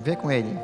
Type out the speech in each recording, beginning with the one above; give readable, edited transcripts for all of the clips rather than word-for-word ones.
Vê com ele.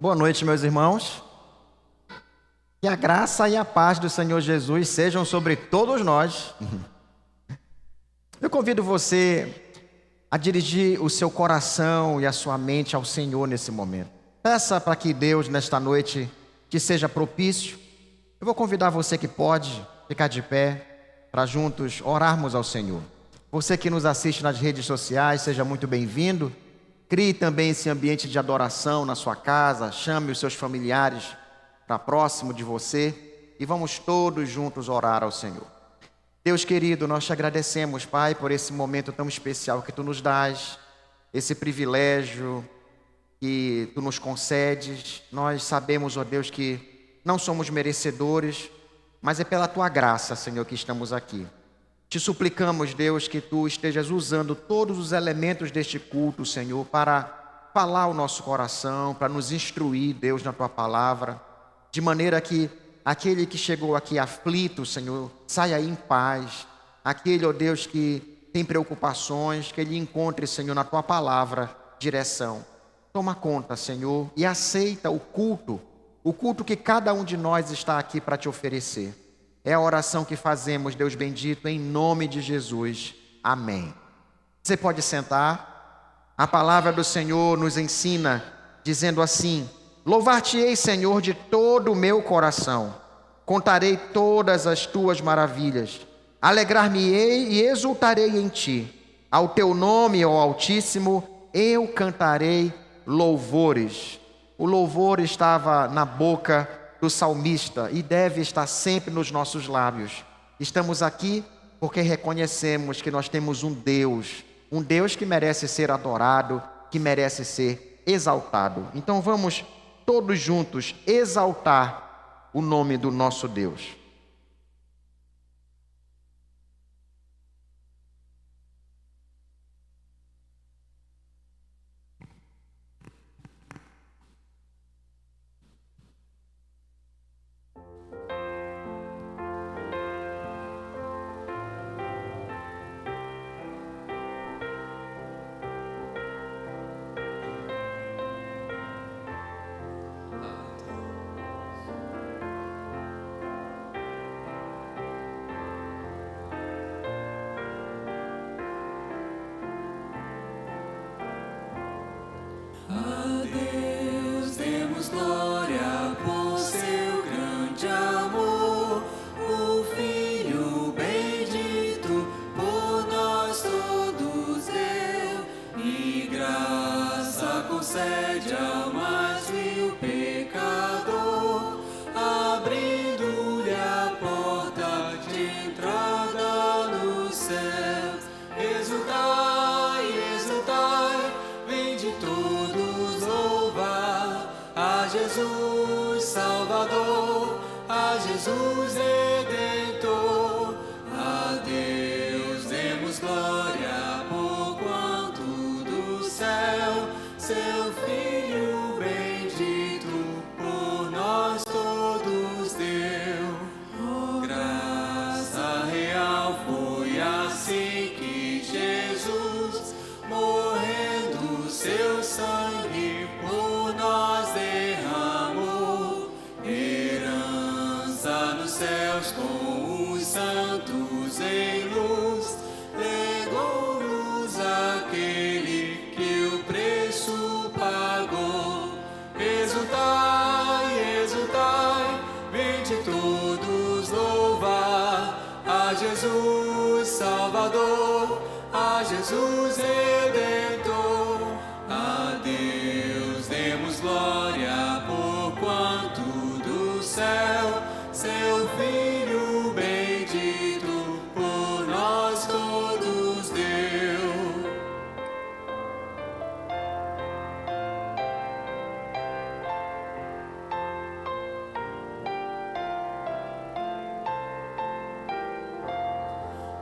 Boa noite, meus irmãos. Que a graça e a paz do Senhor Jesus sejam sobre todos nós. Eu convido você a dirigir o seu coração e a sua mente ao Senhor nesse momento. Peça para que Deus, nesta noite, te seja propício. Eu vou convidar você que pode ficar de pé para juntos orarmos ao Senhor. Você que nos assiste nas redes sociais, seja muito bem-vindo. Crie também esse ambiente de adoração na sua casa, chame os seus familiares para próximo de você e vamos todos juntos orar ao Senhor. Deus querido, nós te agradecemos, Pai, por esse momento tão especial que Tu nos dás, esse privilégio que Tu nos concedes. Nós sabemos, ó Deus, que não somos merecedores, mas é pela Tua graça, Senhor, que estamos aqui. Te suplicamos, Deus, que Tu estejas usando todos os elementos deste culto, Senhor, para falar ao nosso coração, para nos instruir, Deus, na Tua palavra, de maneira que aquele que chegou aqui aflito, Senhor, saia aí em paz. Aquele, ó Deus, que tem preocupações, que ele encontre, Senhor, na Tua palavra, direção. Toma conta, Senhor, e aceita o culto que cada um de nós está aqui para Te oferecer. É a oração que fazemos, Deus bendito, em nome de Jesus. Amém. Você pode sentar. A palavra do Senhor nos ensina, dizendo assim: louvar-te-ei, Senhor, de todo o meu coração. Contarei todas as Tuas maravilhas. Alegrar-me-ei e exultarei em Ti. Ao Teu nome, ó Altíssimo, eu cantarei louvores. O louvor estava na boca do salmista e deve estar sempre nos nossos lábios. Estamos aqui porque reconhecemos que nós temos um Deus que merece ser adorado, que merece ser exaltado. Então vamos todos juntos exaltar o nome do nosso Deus. Concede ao mais vil pecador, abrindo-lhe a porta de entrada no céu. Exultai, exultai, vem de todos louvar a Jesus Salvador, a Jesus Redentor. A Deus demos glória por quanto do céu Seu Filho bendito por nós todos deu. Graça real foi assim que Jesus sangue por nós derramou, herança nos céus com os santos em luz, legou-nos aquele que o preço pagou. Exultai, exultai, vinde todos louvar a Jesus Salvador, a Jesus Redentor. A Deus demos glória, por quanto do céu seu Filho bendito por nós todos deu.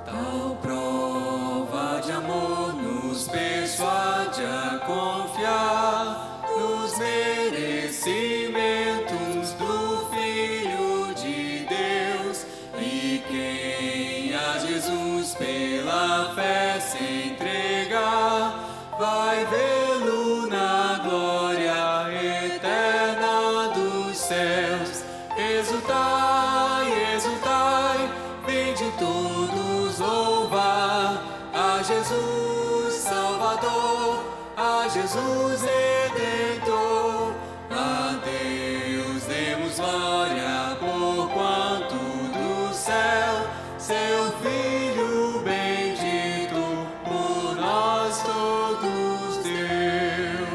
Tal prova de amor nos persuade a confiar nos merecimentos do Filho de Deus. E quem a Jesus pela fé se entregar, vai vê-lo na glória eterna dos céus. Exultai, exultai, vinde todos louvar a Jesus Salvador, a Jesus Redentor. A Deus demos glória, por quanto do céu seu Filho bendito por nós todos deu.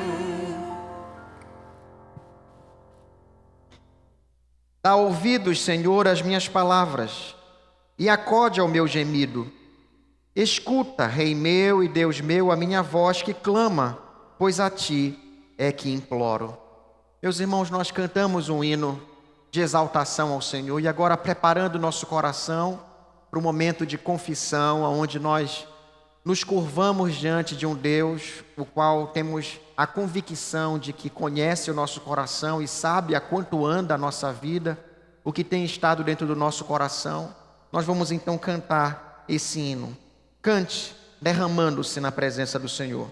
Dá ouvidos, Senhor, às minhas palavras, e acode ao meu gemido. Escuta, Rei meu e Deus meu, a minha voz que clama, pois a Ti é que imploro. Meus irmãos, nós cantamos um hino de exaltação ao Senhor e agora preparando nosso coração para o momento de confissão, onde nós nos curvamos diante de um Deus, o qual temos a convicção de que conhece o nosso coração e sabe a quanto anda a nossa vida, o que tem estado dentro do nosso coração. Nós vamos então cantar esse hino. Cante, derramando-se na presença do Senhor.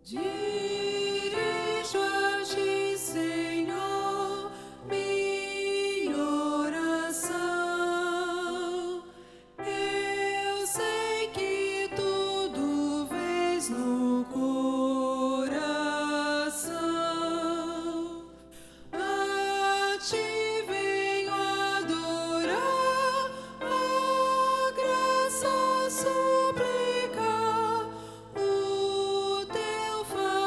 Dirijo a Ti, Senhor, minha oração. Eu sei que tudo vês no coração. A Ti venho adorar, a graça suplicar. O Teu favor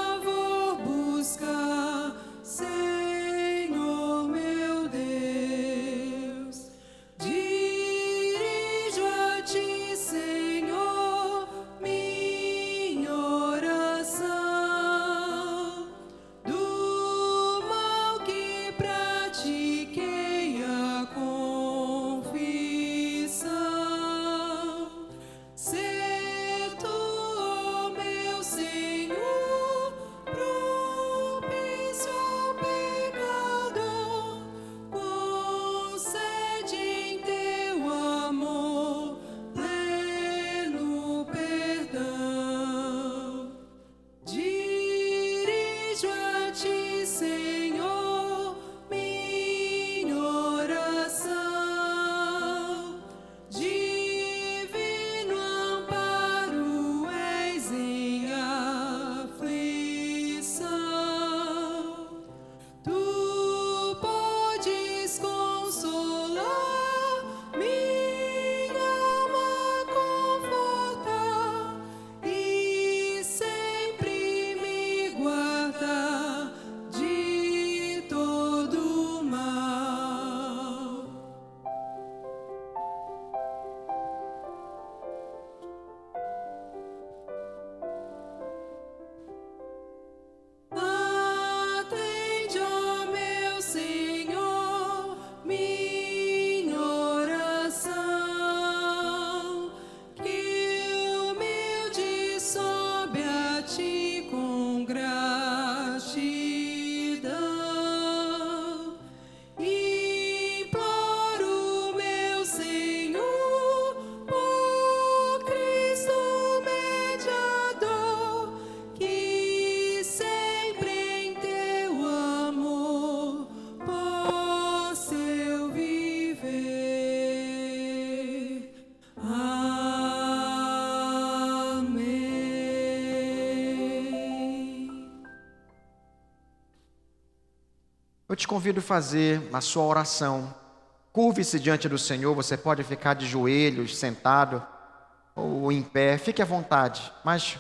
Eu te convido a fazer a sua oração. Curve-se diante do Senhor, você pode ficar de joelhos, sentado ou em pé, fique à vontade, mas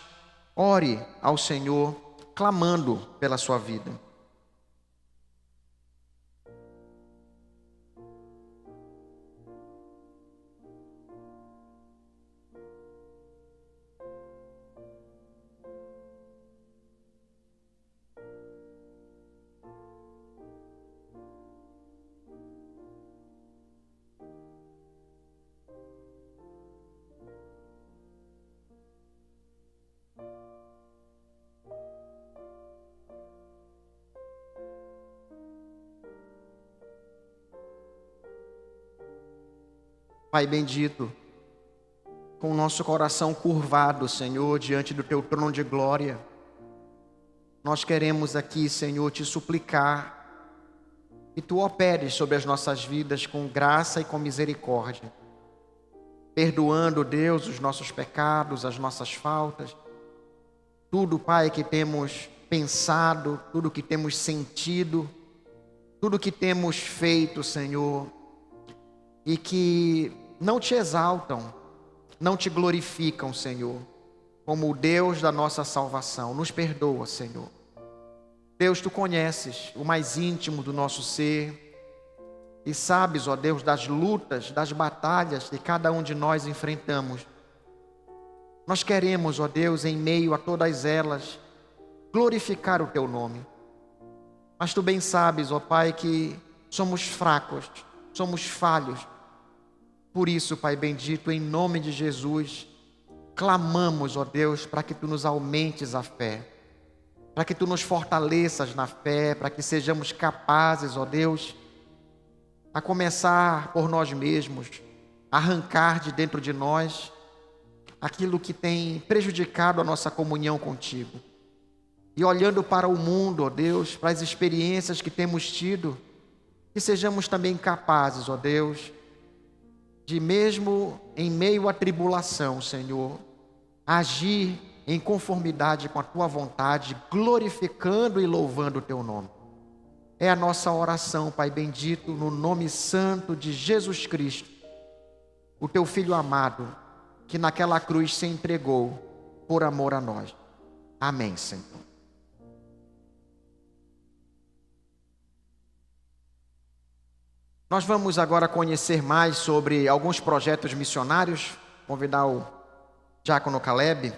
ore ao Senhor, clamando pela sua vida. Pai bendito, com o nosso coração curvado, Senhor, diante do Teu trono de glória, nós queremos aqui, Senhor, te suplicar que Tu operes sobre as nossas vidas com graça e com misericórdia, perdoando, Deus, os nossos pecados, as nossas faltas, tudo, Pai, que temos pensado, tudo que temos sentido, tudo que temos feito, Senhor, e que não te exaltam, não te glorificam, Senhor, como o Deus da nossa salvação. Nos perdoa, Senhor. Deus, Tu conheces o mais íntimo do nosso ser e sabes, ó Deus, das lutas, das batalhas que cada um de nós enfrentamos. Nós queremos, ó Deus, em meio a todas elas, glorificar o Teu nome. Mas Tu bem sabes, ó Pai, que somos fracos, somos falhos. Por isso, Pai bendito, em nome de Jesus, clamamos, ó Deus, para que Tu nos aumentes a fé, para que Tu nos fortaleças na fé, para que sejamos capazes, ó Deus, a começar por nós mesmos, arrancar de dentro de nós aquilo que tem prejudicado a nossa comunhão Contigo. E olhando para o mundo, ó Deus, para as experiências que temos tido, que sejamos também capazes, ó Deus, de mesmo em meio à tribulação, Senhor, agir em conformidade com a Tua vontade, glorificando e louvando o Teu nome. É a nossa oração, Pai bendito, no nome santo de Jesus Cristo, o Teu Filho amado, que naquela cruz se entregou por amor a nós. Amém, Senhor. Nós vamos agora conhecer mais sobre alguns projetos missionários. Convidar o diácono Caleb.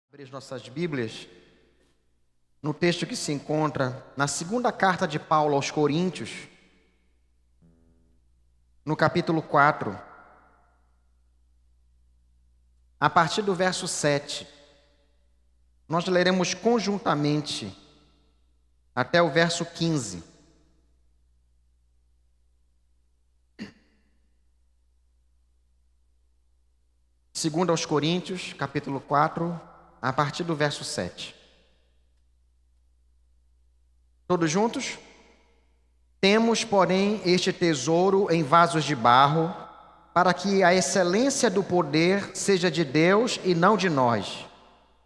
Abrir as nossas Bíblias no texto que se encontra na segunda carta de Paulo aos Coríntios, no capítulo 4. A partir do verso 7, nós leremos conjuntamente até o verso 15. Segundo aos Coríntios, capítulo 4, a partir do verso 7. Todos juntos? Temos, porém, este tesouro em vasos de barro, para que a excelência do poder seja de Deus e não de nós.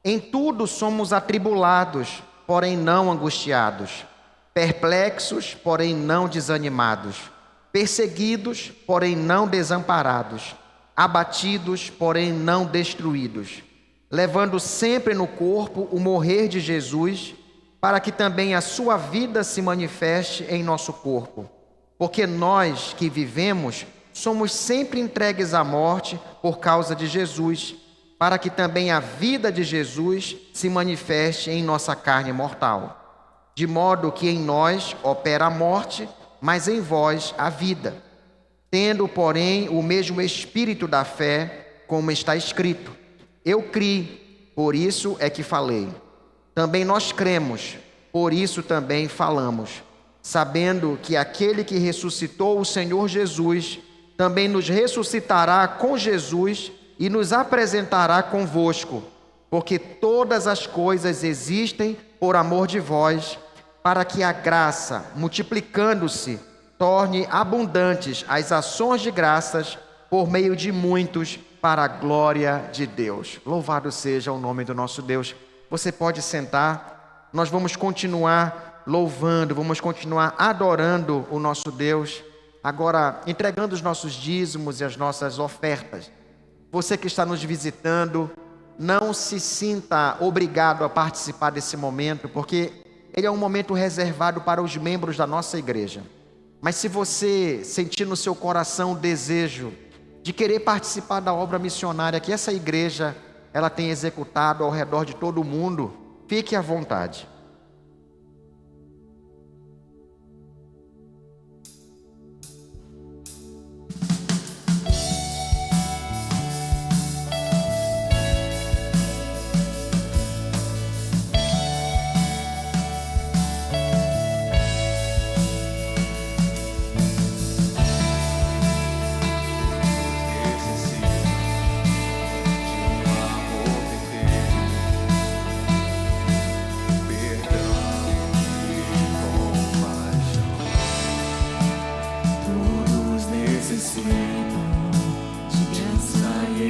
Em tudo somos atribulados, porém não angustiados, perplexos, porém não desanimados, perseguidos, porém não desamparados, abatidos, porém não destruídos, levando sempre no corpo o morrer de Jesus, para que também a sua vida se manifeste em nosso corpo. Porque nós que vivemos somos sempre entregues à morte por causa de Jesus, para que também a vida de Jesus se manifeste em nossa carne mortal. De modo que em nós opera a morte, mas em vós a vida. Tendo, porém, o mesmo espírito da fé, como está escrito: eu criei, por isso é que falei. Também nós cremos, por isso também falamos, sabendo que aquele que ressuscitou o Senhor Jesus também nos ressuscitará com Jesus e nos apresentará convosco, porque todas as coisas existem por amor de vós, para que a graça, multiplicando-se, torne abundantes as ações de graças por meio de muitos para a glória de Deus. Louvado seja o nome do nosso Deus. Você pode sentar, nós vamos continuar louvando, vamos continuar adorando o nosso Deus, agora entregando os nossos dízimos e as nossas ofertas. Você que está nos visitando, não se sinta obrigado a participar desse momento, porque ele é um momento reservado para os membros da nossa igreja. Mas se você sentir no seu coração o desejo de querer participar da obra missionária que essa igreja ela tem executado ao redor de todo o mundo, fique à vontade.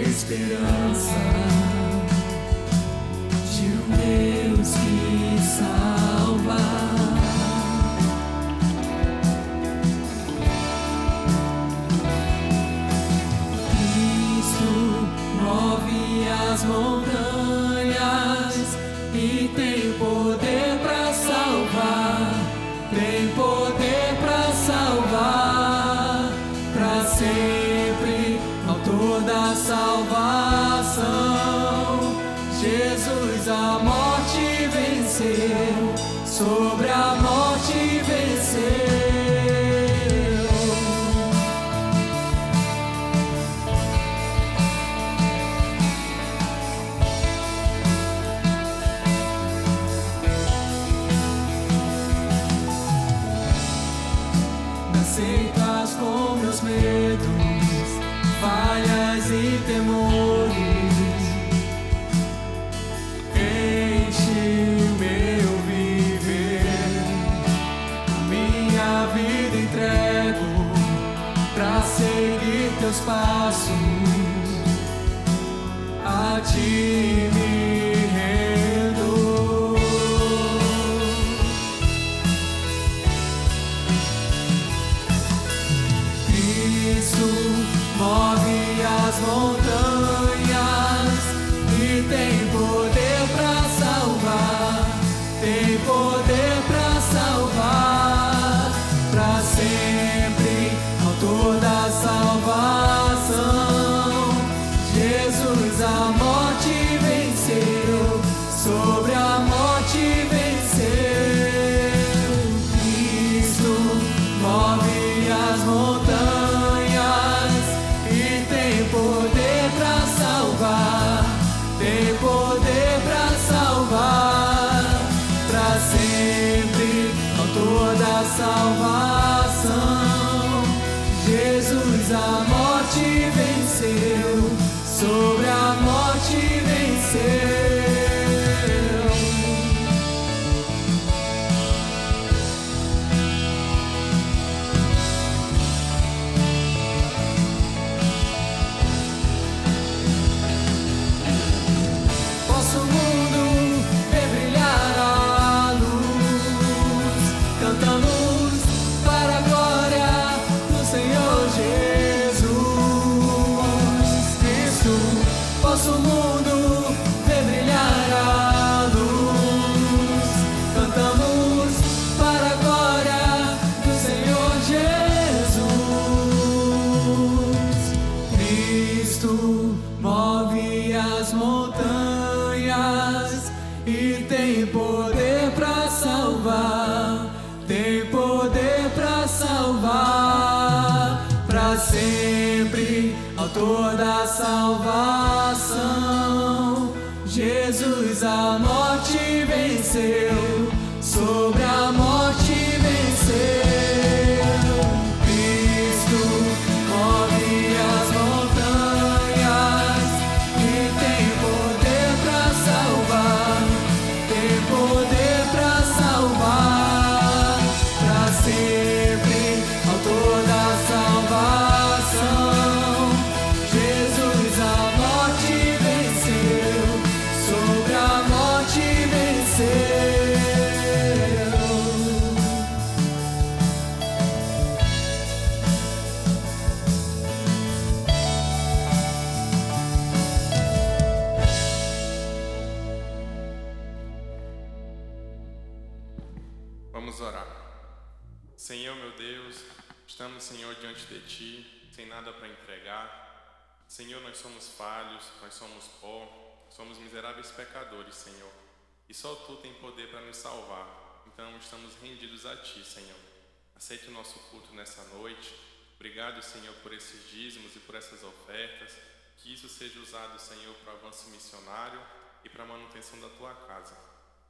Esperança de um Deus que salva. Cristo move as montanhas e tem poder para salvar, tem poder para salvar, para sempre, autor da salvação. Jesus a morte venceu, sobre a morte venceu. Aceitas com meus medos, falhas e temores, enche o meu viver, a minha vida entrego pra seguir teus passos, a ti me rendo. Cristo move as montanhas e tem poder para salvar, tem poder para salvar, para sempre, autor da salvação. Jesus a morte venceu, sobre a morte venceu. Cristo move as montanhas e tem poder para salvar, tem poder para salvar, para sempre, autor da salvação. Jesus a morte venceu, sobre a morte venceu. Posso o mundo ver brilhar a luz, cantamos para a glória do Senhor Jesus Cristo. Posso o mundo ver brilhar a luz, cantamos para a glória do Senhor Jesus. Cristo move as montanhas e tem poder para salvar, tem poder para salvar, para sempre, autor da salvação. Jesus a morte venceu, sobre a morte venceu. Cristo move as montanhas e tem poder para salvar, tem poder para salvar, para sempre, autor Vamos orar. Senhor, meu Deus, estamos, Senhor, diante de Ti, sem nada para entregar. Senhor, nós somos falhos, nós somos pó, somos miseráveis pecadores, Senhor. E só Tu tem poder para nos salvar. Então, estamos rendidos a Ti, Senhor. Aceite o nosso culto nessa noite. Obrigado, Senhor, por esses dízimos e por essas ofertas. Que isso seja usado, Senhor, para o avanço missionário e para a manutenção da Tua casa.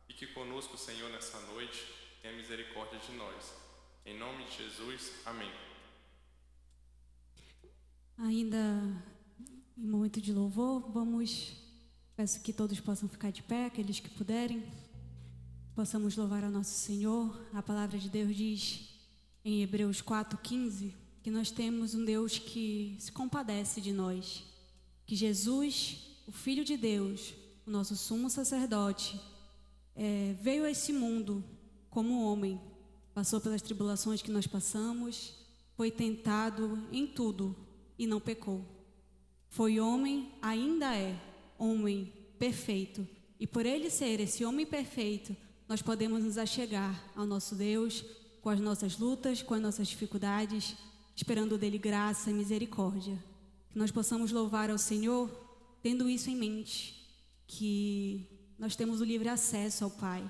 Fique conosco, Senhor, nessa noite. Tenha misericórdia de nós. Em nome de Jesus, amém. Ainda em momento de louvor, peço que todos possam ficar de pé, aqueles que puderem, possamos louvar ao nosso Senhor. A palavra de Deus diz em Hebreus 4:15 que nós temos um Deus que se compadece de nós, que Jesus, o Filho de Deus, o nosso sumo sacerdote, veio a esse mundo como homem, passou pelas tribulações que nós passamos, foi tentado em tudo e não pecou. Foi homem, ainda é homem perfeito. E por ele ser esse homem perfeito, nós podemos nos achegar ao nosso Deus com as nossas lutas, com as nossas dificuldades, esperando dele graça e misericórdia. Que nós possamos louvar ao Senhor, tendo isso em mente, que nós temos o livre acesso ao Pai.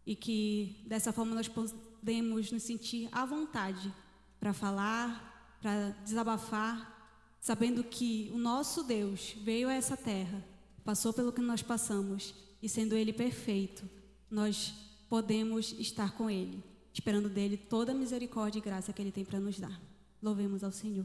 E que dessa forma nós podemos nos sentir à vontade para falar, para desabafar, sabendo que o nosso Deus veio a essa terra, passou pelo que nós passamos, e sendo Ele perfeito, nós podemos estar com Ele, esperando dele toda a misericórdia e graça que Ele tem para nos dar. Louvemos ao Senhor.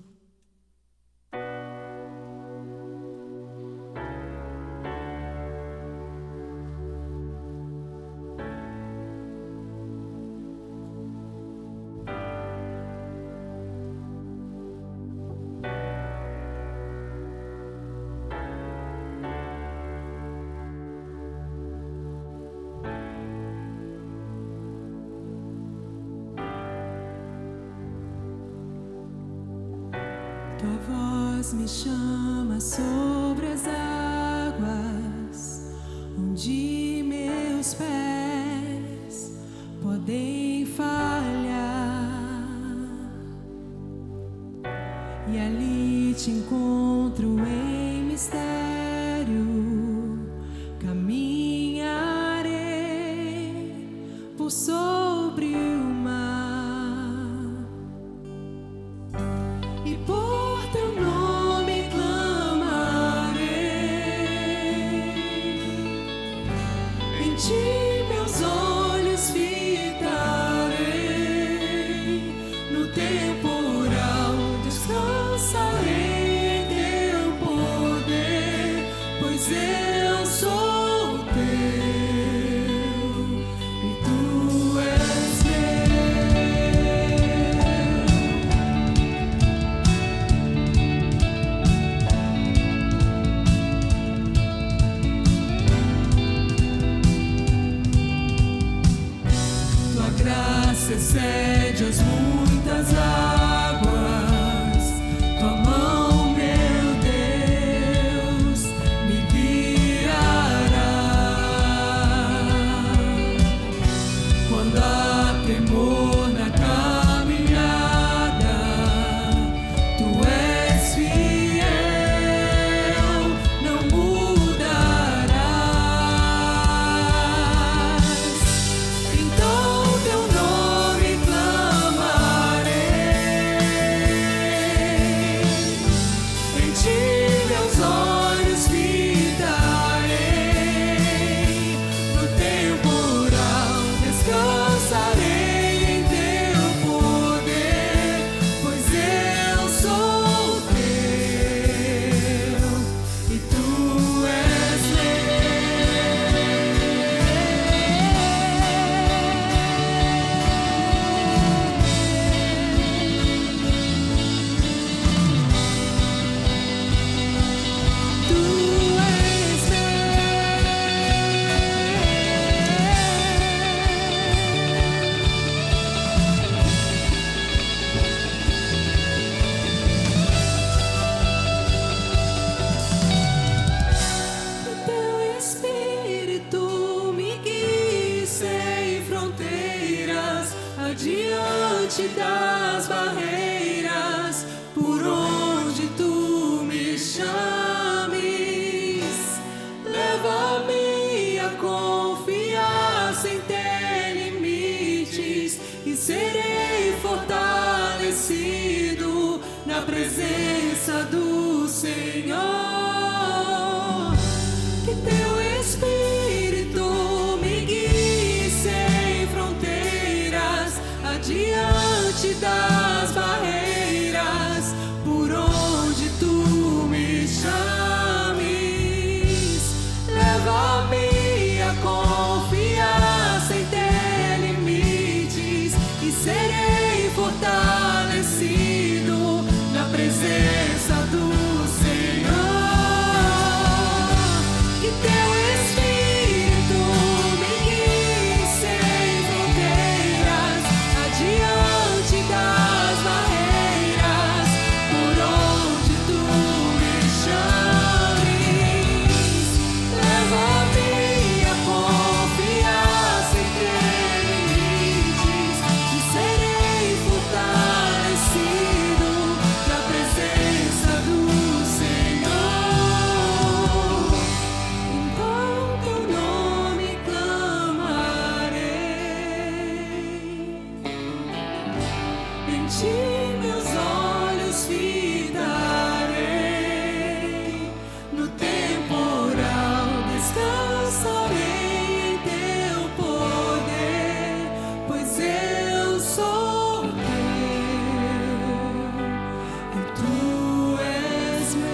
Tua voz me chama sobre as águas, onde meus pés podem falhar, e ali te encontro em mistério. Caminharei por sobre o mar, e por teu nome clamarei. Em ti meus olhos fitarei. No temporal descansarei em teu poder, pois eu sou teu e tu és Tua graça excede as muitas águas. Tua mão, meu Deus, me guiará. Quando há temor na caminhada, tu és fiel, não mudarás. Então teu nome clamarei. Em ti meus olhos fitarei. No temporal descansarei em adiante das barreiras, por onde tu me chames. Leva-me a confiar sem ter limites e serei fortalecido na presença do Senhor. Que teu Espírito me guie sem fronteiras, adiante das barreiras, por onde tu me chames. Leva-me a confiar sem ter limites e serei fortalecido na presença do Senhor. Que teu Espírito me guie sem fronteiras, adiante das barreiras, por onde tu me chames. Leva-me a confiar sem ter limites e serei fortalecido na presença do Senhor. Então teu nome clamarei, em ti meus olhos fitarei, no temporal descansarei em teu poder, pois eu sou teu e tu és meu.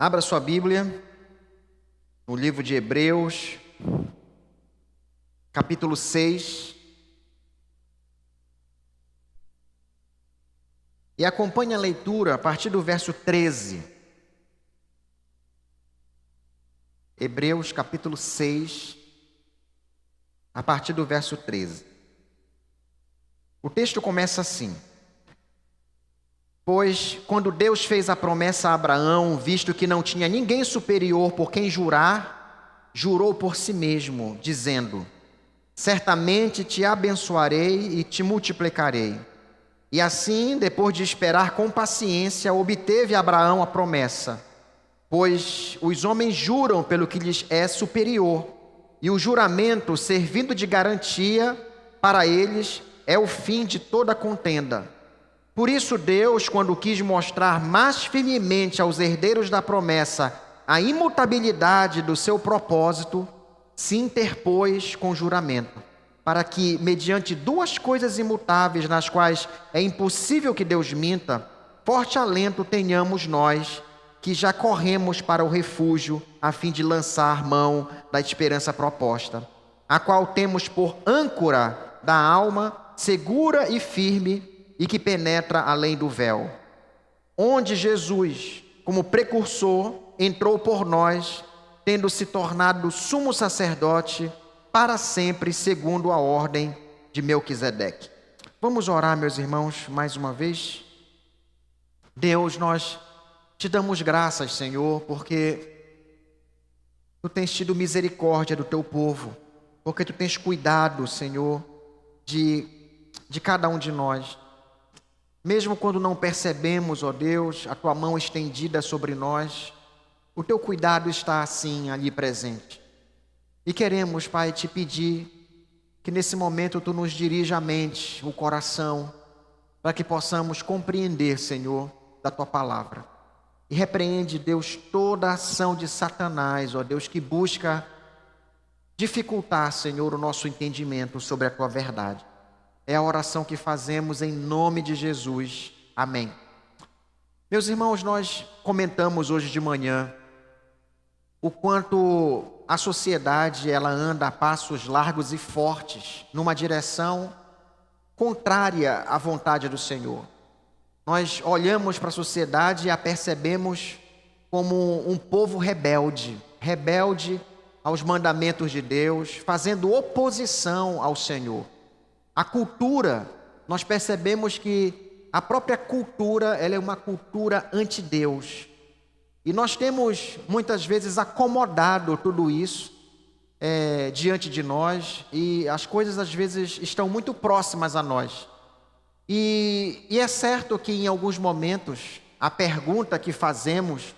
Abra sua Bíblia no livro de Hebreus, capítulo 6. E acompanhe a leitura a partir do verso 13. Hebreus, capítulo 6, a partir do verso 13. O texto começa assim: Pois, quando Deus fez a promessa a Abraão, visto que não tinha ninguém superior por quem jurar, jurou por si mesmo, dizendo: Certamente te abençoarei e te multiplicarei. E assim, depois de esperar com paciência, obteve Abraão a promessa. Pois os homens juram pelo que lhes é superior, e o juramento, servindo de garantia, para eles é o fim de toda contenda. Por isso Deus, quando quis mostrar mais firmemente aos herdeiros da promessa a imutabilidade do seu propósito, se interpôs com juramento, para que, mediante duas coisas imutáveis nas quais é impossível que Deus minta, forte alento tenhamos nós, que já corremos para o refúgio, a fim de lançar mão da esperança proposta, a qual temos por âncora da alma, segura e firme, e que penetra além do véu, onde Jesus, como precursor, entrou por nós, tendo se tornado sumo sacerdote para sempre, segundo a ordem de Melquisedeque. Vamos orar, meus irmãos, mais uma vez. Deus, nós te damos graças, Senhor, porque Tu tens tido misericórdia do Teu povo, porque Tu tens cuidado, Senhor, de cada um de nós. Mesmo quando não percebemos, ó Deus, a Tua mão estendida sobre nós, o Teu cuidado está assim, ali presente. E queremos, Pai, te pedir que nesse momento Tu nos dirija a mente, o coração, para que possamos compreender, Senhor, da Tua palavra. E repreende, Deus, toda a ação de Satanás, ó Deus, que busca dificultar, Senhor, o nosso entendimento sobre a Tua verdade. É a oração que fazemos em nome de Jesus. Amém. Meus irmãos, nós comentamos hoje de manhã o quanto a sociedade ela anda a passos largos e fortes numa direção contrária à vontade do Senhor. Nós olhamos para a sociedade e a percebemos como um povo rebelde, rebelde aos mandamentos de Deus, fazendo oposição ao Senhor. A cultura, nós percebemos que a própria cultura, ela é uma cultura anti-Deus. E nós temos muitas vezes acomodado tudo isso diante de nós, e as coisas às vezes estão muito próximas a nós. E é certo que em alguns momentos a pergunta que fazemos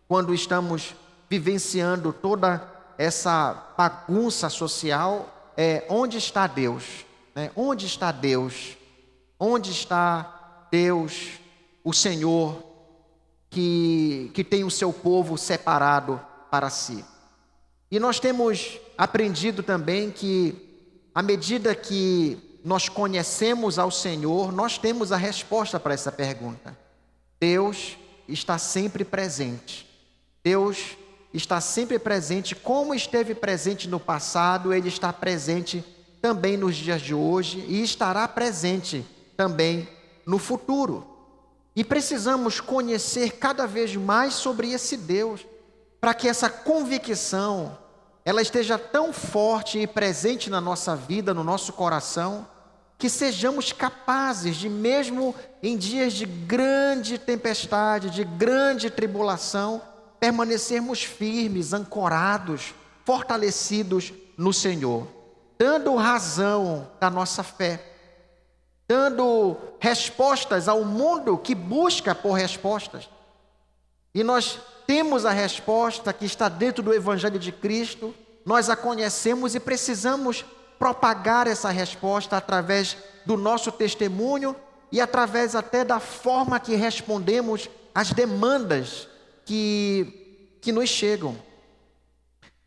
quando estamos vivenciando toda essa bagunça social é: onde está Deus? Onde está Deus? Onde está Deus, o Senhor, que tem o seu povo separado para si? E nós temos aprendido também que, à medida que nós conhecemos ao Senhor, nós temos a resposta para essa pergunta. Deus está sempre presente. Deus está sempre presente, como esteve presente no passado, Ele está presente também nos dias de hoje e estará presente também no futuro. E precisamos conhecer cada vez mais sobre esse Deus, para que essa convicção ela esteja tão forte e presente na nossa vida, no nosso coração, que sejamos capazes de, mesmo em dias de grande tempestade, de grande tribulação, permanecermos firmes, ancorados, fortalecidos no Senhor, dando razão da nossa fé, dando respostas ao mundo que busca por respostas. E nós temos a resposta que está dentro do Evangelho de Cristo, nós a conhecemos e precisamos propagar essa resposta através do nosso testemunho e através até da forma que respondemos às demandas que nos chegam.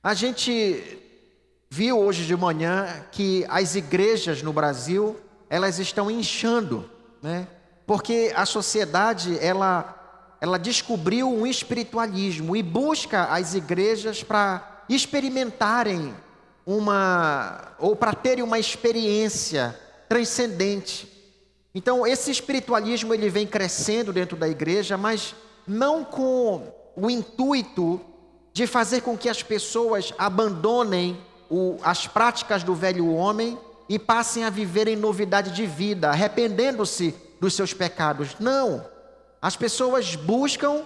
A gente viu hoje de manhã que as igrejas no Brasil, elas estão inchando, né? Porque a sociedade, ela ela descobriu um espiritualismo e busca as igrejas para experimentarem ou para terem uma experiência transcendente. Então, esse espiritualismo ele vem crescendo dentro da igreja, mas não com o intuito de fazer com que as pessoas abandonem as práticas do velho homem e passem a viver em novidade de vida, arrependendo-se dos seus pecados. Não. As pessoas buscam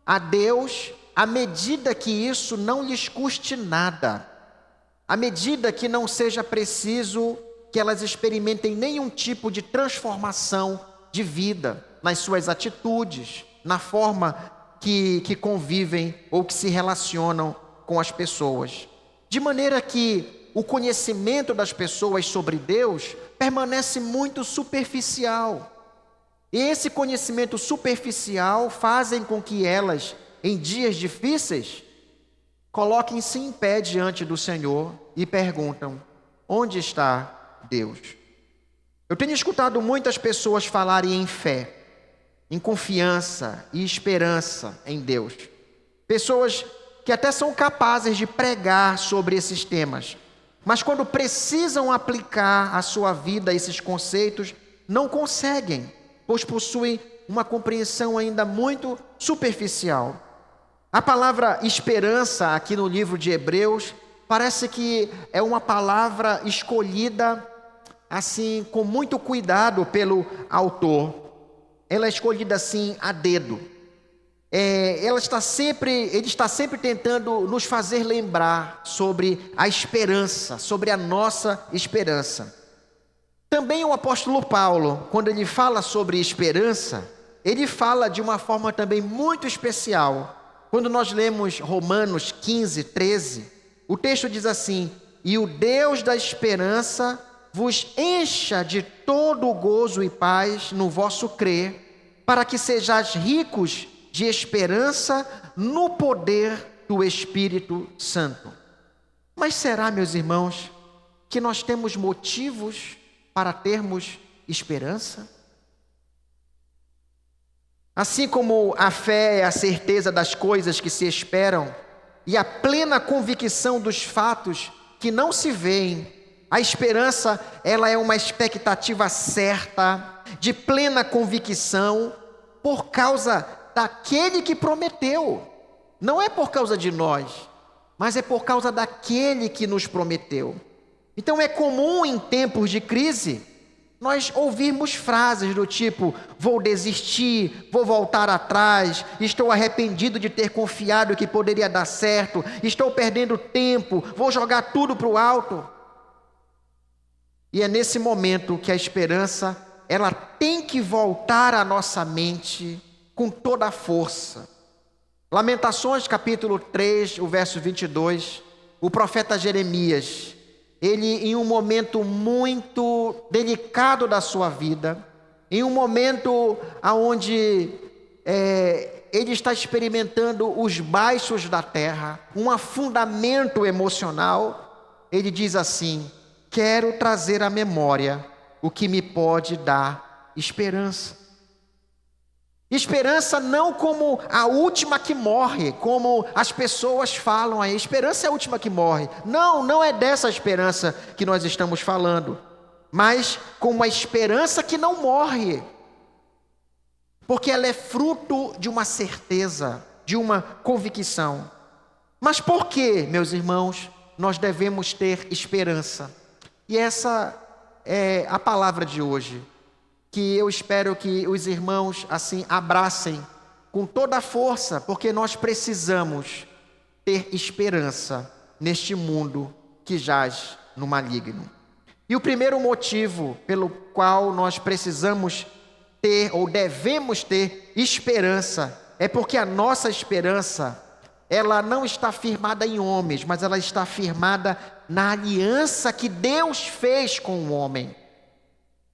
a Deus à medida que isso não lhes custe nada, à medida que não seja preciso que elas experimentem nenhum tipo de transformação de vida nas suas atitudes, na forma que convivem ou que se relacionam com as pessoas. De maneira que o conhecimento das pessoas sobre Deus permanece muito superficial. E esse conhecimento superficial fazem com que elas, em dias difíceis, coloquem-se em pé diante do Senhor e perguntam: onde está Deus? Eu tenho escutado muitas pessoas falarem em fé, em confiança e esperança em Deus. Pessoas que até são capazes de pregar sobre esses temas, mas quando precisam aplicar à sua vida esses conceitos, não conseguem, pois possuem uma compreensão ainda muito superficial. A palavra esperança aqui no livro de Hebreus parece que é uma palavra escolhida assim com muito cuidado pelo autor. Ela é escolhida assim a dedo. Ele está sempre tentando nos fazer lembrar sobre a esperança, sobre a nossa esperança. Também o apóstolo Paulo, quando ele fala sobre esperança, ele fala de uma forma também muito especial. Quando nós lemos Romanos 15, 13, o texto diz assim: e o Deus da esperança vos encha de todo o gozo e paz no vosso crer, para que sejais ricos de esperança no poder do Espírito Santo. Mas será, meus irmãos, que nós temos motivos para termos esperança? Assim como a fé é a certeza das coisas que se esperam e a plena convicção dos fatos que não se veem, a esperança, ela é uma expectativa certa, de plena convicção, por causa daquele que prometeu. Não é por causa de nós, mas é por causa daquele que nos prometeu. Então é comum em tempos de crise nós ouvirmos frases do tipo: vou desistir, vou voltar atrás, estou arrependido de ter confiado que poderia dar certo, estou perdendo tempo, vou jogar tudo para o alto. E é nesse momento que a esperança, ela tem que voltar à nossa mente com toda a força. Lamentações capítulo 3, o verso 22, o profeta Jeremias, ele em um momento muito delicado da sua vida, em um momento onde ele está experimentando os baixos da terra, um afundamento emocional, ele diz assim: quero trazer à memória o que me pode dar esperança. Esperança não como a última que morre, como as pessoas falam aí, esperança é a última que morre. Não, não é dessa esperança que nós estamos falando, mas como a esperança que não morre, porque ela é fruto de uma certeza, de uma convicção. Mas por que, meus irmãos, nós devemos ter esperança? E essa é a palavra de hoje, que eu espero que os irmãos assim abracem com toda a força, porque nós precisamos ter esperança neste mundo que jaz no maligno. E o primeiro motivo pelo qual nós precisamos ter ou devemos ter esperança é porque a nossa esperança, ela não está firmada em homens, mas ela está firmada na aliança que Deus fez com o homem.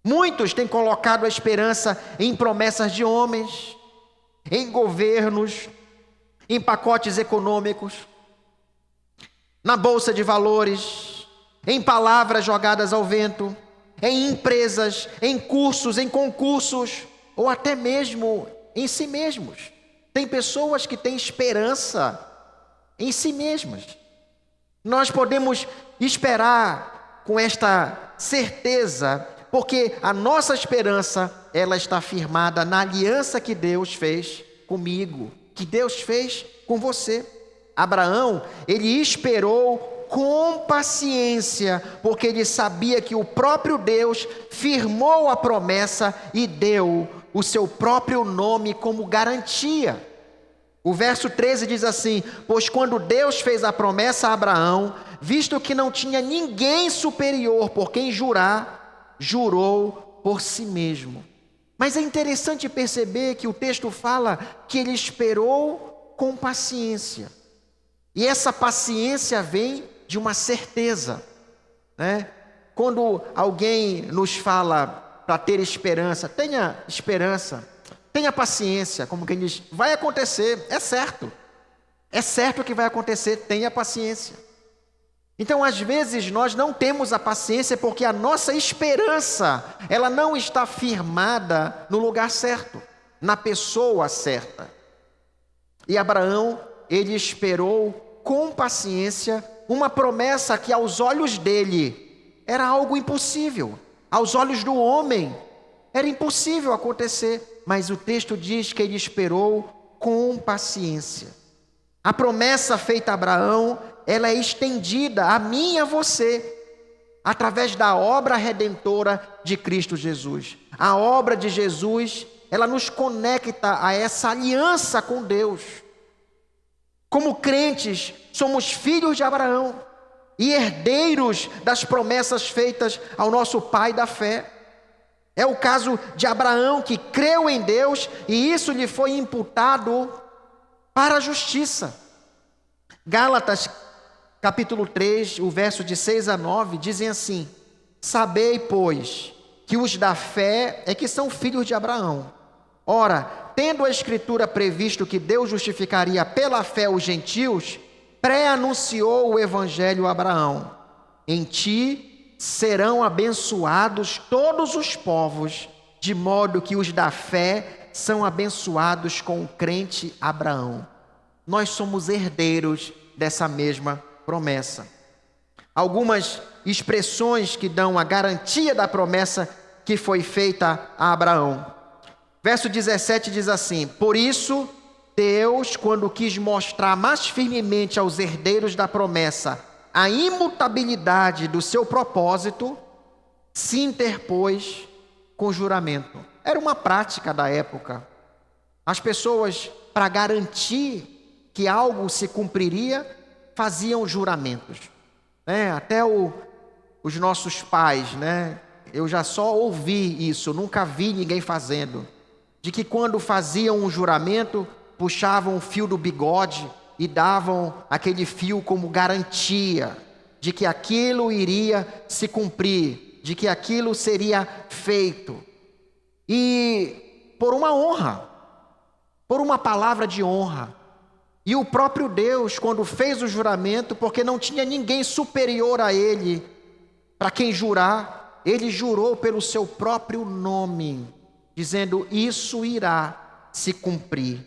Muitos têm colocado a esperança em promessas de homens, em governos, em pacotes econômicos, na bolsa de valores, em palavras jogadas ao vento, em empresas, em cursos, em concursos, ou até mesmo em si mesmos. Tem pessoas que têm esperança em si mesmas. Nós podemos esperar com esta certeza, porque a nossa esperança, ela está firmada na aliança que Deus fez comigo, que Deus fez com você. Abraão, ele esperou com paciência, porque ele sabia que o próprio Deus firmou a promessa e deu o seu próprio nome como garantia. O verso 13 diz assim: pois quando Deus fez a promessa a Abraão, visto que não tinha ninguém superior por quem jurar, jurou por si mesmo. Mas é interessante perceber que o texto fala que ele esperou com paciência. E essa paciência vem de uma certeza, né? Quando alguém nos fala para ter esperança, tenha esperança, tenha paciência, como quem diz, vai acontecer, é certo que vai acontecer, tenha paciência. Então, às vezes, nós não temos a paciência porque a nossa esperança, ela não está firmada no lugar certo, na pessoa certa. E Abraão, ele esperou com paciência uma promessa que aos olhos dele era algo impossível. Aos olhos do homem era impossível acontecer, mas o texto diz que ele esperou com paciência. A promessa feita a Abraão, ela é estendida a mim e a você, através da obra redentora de Cristo Jesus. A obra de Jesus, ela nos conecta a essa aliança com Deus. Como crentes, somos filhos de Abraão e herdeiros das promessas feitas ao nosso pai da fé. É o caso de Abraão, que creu em Deus e isso lhe foi imputado para a justiça. Gálatas, capítulo 3, o verso de 6 a 9, dizem assim: sabei, pois, que os da fé é que são filhos de Abraão. Ora, tendo a Escritura previsto que Deus justificaria pela fé os gentios, pré-anunciou o Evangelho a Abraão: em ti serão abençoados todos os povos, de modo que os da fé são abençoados com o crente Abraão. Nós somos herdeiros dessa mesma promessa. Algumas expressões que dão a garantia da promessa que foi feita a Abraão. Verso 17 diz assim: por isso, Deus, quando quis mostrar mais firmemente aos herdeiros da promessa a imutabilidade do seu propósito, se interpôs com juramento. Era uma prática da época. As pessoas, para garantir que algo se cumpriria, faziam juramentos. Até os nossos pais, eu já só ouvi isso, nunca vi ninguém fazendo. De que quando faziam um juramento, puxavam o fio do bigode e davam aquele fio como garantia de que aquilo iria se cumprir, de que aquilo seria feito. E por uma honra, por uma palavra de honra. E o próprio Deus, quando fez o juramento, porque não tinha ninguém superior a ele, para quem jurar, ele jurou pelo seu próprio nome, dizendo: isso irá se cumprir.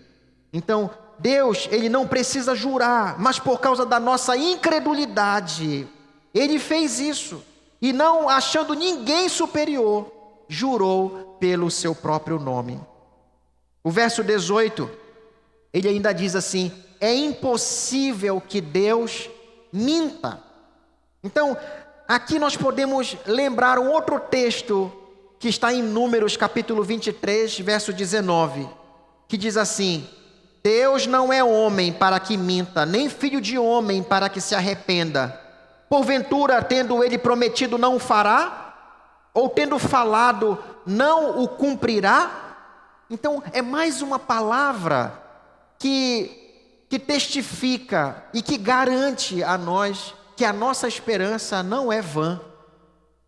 Então, Deus, ele não precisa jurar, mas por causa da nossa incredulidade, ele fez isso. E não achando ninguém superior, jurou pelo seu próprio nome. O verso 18, ele ainda diz assim: é impossível que Deus minta. Então, aqui nós podemos lembrar um outro texto que está em Números capítulo 23, verso 19, que diz assim: Deus não é homem para que minta, nem filho de homem para que se arrependa. Porventura, tendo ele prometido, não o fará? Ou tendo falado, não o cumprirá? Então, é mais uma palavra que testifica e que garante a nós que a nossa esperança não é vã.